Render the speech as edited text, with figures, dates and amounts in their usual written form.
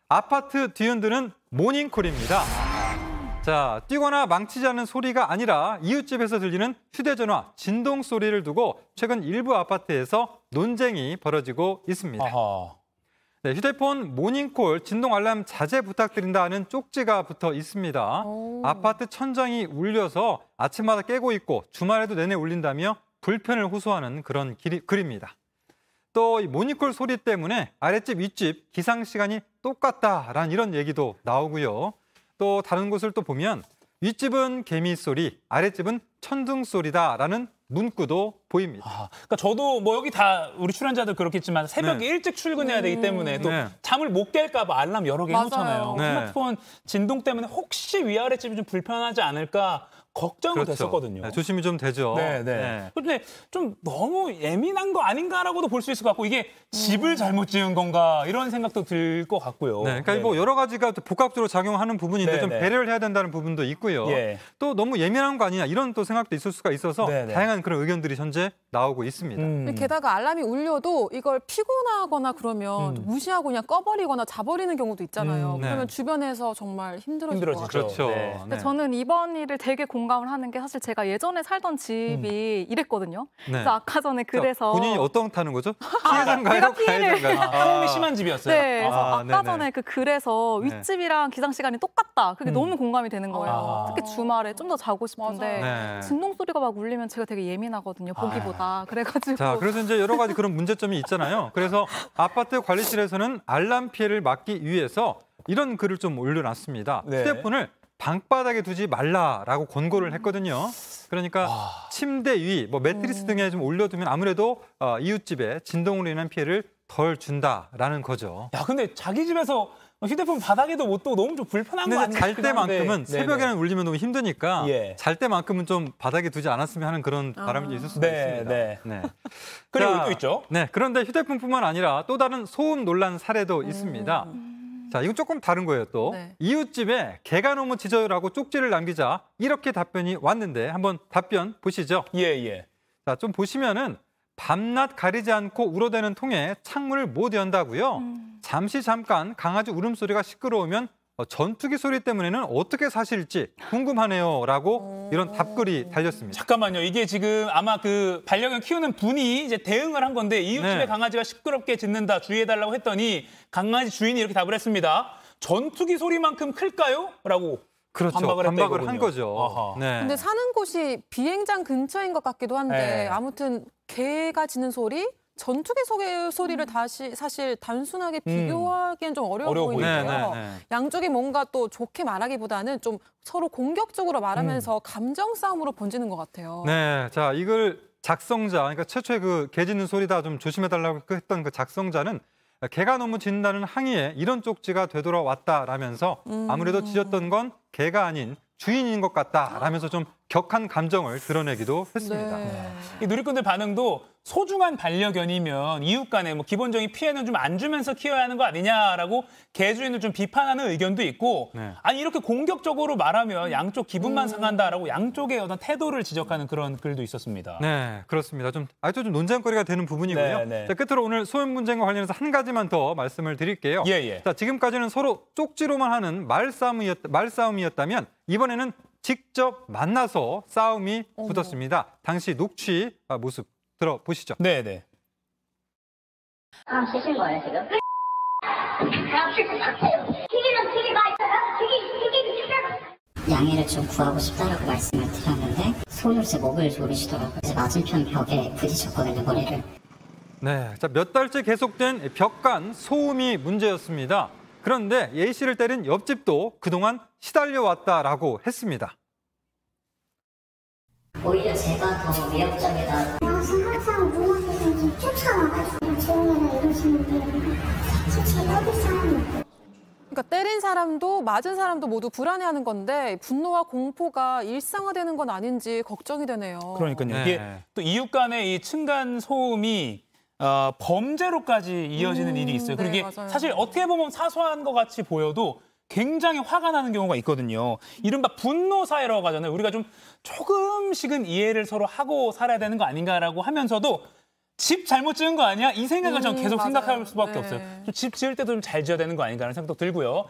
아파트 뒤흔드는 모닝콜입니다. 자, 뛰거나 망치지 않는 소리가 아니라 이웃집에서 들리는 휴대전화 진동 소리를 두고 최근 일부 아파트에서 논쟁이 벌어지고 있습니다. 네, 휴대폰 모닝콜 진동 알람 자제 부탁드린다는 쪽지가 붙어 있습니다. 아파트 천장이 울려서 아침마다 깨고 있고 주말에도 내내 울린다며 불편을 호소하는 그런 글입니다. 또 이 모닝콜 소리 때문에 아랫집, 윗집 기상 시간이 똑같다라는 이런 얘기도 나오고요. 또 다른 곳을 또 보면 윗집은 개미 소리, 아랫집은 천둥 소리다라는 문구도 보입니다. 그러니까 저도 뭐 여기 다 우리 출연자들 그렇겠지만 새벽에 일찍 출근해야 되기 때문에 또 잠을 못 깰까 봐 알람 여러 개 해놓잖아요. 스마트폰 진동 때문에 혹시 위아랫집이 좀 불편하지 않을까 걱정이 됐었거든요. 네, 조심이 좀 되죠. 그런데 좀 너무 예민한 거 아닌가라고도 볼 수 있을 것 같고 이게 집을 잘못 지은 건가 이런 생각도 들 것 같고요. 그러니까 뭐 여러 가지가 복합적으로 작용하는 부분인데 좀 배려를 해야 된다는 부분도 있고요. 또 너무 예민한 거 아니냐 이런 또 생각도 있을 수가 있어서 다양한 그런 의견들이 현재 나오고 있습니다. 게다가 알람이 울려도 이걸 피곤하거나 그러면 무시하고 그냥 꺼버리거나 자버리는 경우도 있잖아요. 그러면 주변에서 정말 힘들어질 것 같아요. 그렇죠. 근데 저는 이번 일을 되게 공감을 하는 게 사실 제가 예전에 살던 집이 이랬거든요. 그래서 아까 전에 그래서 본인이 어떤 타는 거죠? 피해자인가요? 가해자인가요? 소음이 심한 집이었어요. 네, 그래서 아까 전에 그 글에서 윗집이랑 기상 시간이 똑같다. 그게 너무 공감이 되는 거예요. 특히 주말에 좀 더 자고 싶은데 진동 소리가 막 울리면 제가 되게 예민하거든요. 보기보다. 그래가지고. 자, 그래서 이제 여러 가지 그런 문제점이 있잖아요. 그래서 아파트 관리실에서는 알람 피해를 막기 위해서 이런 글을 좀 올려놨습니다. 휴대폰을 방바닥에 두지 말라라고 권고를 했거든요. 그러니까 침대 위, 뭐 매트리스 등에 좀 올려두면 아무래도 이웃집에 진동으로 인한 피해를 덜 준다라는 거죠. 야, 근데 자기 집에서 휴대폰 바닥에도 못 두고 너무 좀 불편한 거 아니에요? 잘 때만큼은 새벽에는 울리면 너무 힘드니까 잘 때만큼은 좀 바닥에 두지 않았으면 하는 그런 바람이 있을 수도 있습니다. 그리고 또 있죠. 그런데 휴대폰뿐만 아니라 또 다른 소음 논란 사례도 있습니다. 자, 이건 조금 다른 거예요, 또. 이웃집에 개가 너무 짖어요라고 쪽지를 남기자 이렇게 답변이 왔는데 한번 답변 보시죠. 자, 좀 보시면은 밤낮 가리지 않고 울어대는 통에 창문을 못 연다고요. 잠깐 강아지 울음소리가 시끄러우면 전투기 소리 때문에는 어떻게 사실지 궁금하네요라고 이런 답글이 달렸습니다. 잠깐만요. 이게 지금 아마 그 반려견 키우는 분이 이제 대응을 한 건데 이웃집의 강아지가 시끄럽게 짖는다 주의해달라고 했더니 강아지 주인이 이렇게 답을 했습니다. 전투기 소리만큼 클까요? 라고 반박을 한 거죠. 근데 사는 곳이 비행장 근처인 것 같기도 한데 아무튼 개가 짖는 소리? 전투기 소리를 다시 사실 단순하게 비교하기엔 좀 어려워 보이는데요. 양쪽이 뭔가 또 좋게 말하기보다는 좀 서로 공격적으로 말하면서 감정 싸움으로 번지는 것 같아요. 자, 이걸 작성자, 그러니까 최초에 그 개 짖는 소리다 좀 조심해달라고 했던 그 작성자는 개가 너무 짖는다는 항의에 이런 쪽지가 되돌아왔다라면서 아무래도 짖었던 건 개가 아닌 주인인 것 같다라면서 좀 격한 감정을 드러내기도 했습니다. 이 누리꾼들 반응도 소중한 반려견이면 이웃 간에 뭐 기본적인 피해는 좀 안 주면서 키워야 하는 거 아니냐라고 개주인을 좀 비판하는 의견도 있고 아니 이렇게 공격적으로 말하면 양쪽 기분만 상한다라고 양쪽의 어떤 태도를 지적하는 그런 글도 있었습니다. 그렇습니다. 아주 좀 논쟁거리가 되는 부분이고요. 자, 끝으로 오늘 소음 문제와 관련해서 한 가지만 더 말씀을 드릴게요. 자, 지금까지는 서로 쪽지로만 하는 말싸움이었다면 이번에는 직접 만나서 싸움이 붙었습니다. 당시 녹취 모습 들어보시죠. 치신 거예요, 지금? 양해를 좀 구하고 싶다라고 말씀을 드렸는데 손으로 목을 조르시더라고요. 그래서 맞은편 벽에 부딪혔거든요, 머리를. 자, 몇 달째 계속된 벽간 소음이 문제였습니다. 그런데 A 씨를 때린 옆집도 그동안 시달려왔다라고 했습니다. 오히려 제가 더 위협적이다. 항상 누워서 쫓아와가지고 조용해라 이러시는데 사실 제가 그 사람이 그러니까 때린 사람도 맞은 사람도 모두 불안해하는 건데 분노와 공포가 일상화되는 건 아닌지 걱정이 되네요. 그러니까요. 이게 또 이웃 간의 이 층간 소음이 범죄로까지 이어지는 일이 있어요. 그리고 이게 사실 어떻게 보면 사소한 것 같이 보여도 굉장히 화가 나는 경우가 있거든요. 이른바 분노 사회라고 하잖아요. 우리가 좀 조금씩은 이해를 서로 하고 살아야 되는 거 아닌가라고 하면서도 집 잘못 지은 거 아니야? 이 생각을 전 계속 맞아요. 생각할 수밖에 네. 없어요. 집 지을 때도 좀 잘 지어야 되는 거 아닌가 하는 생각도 들고요.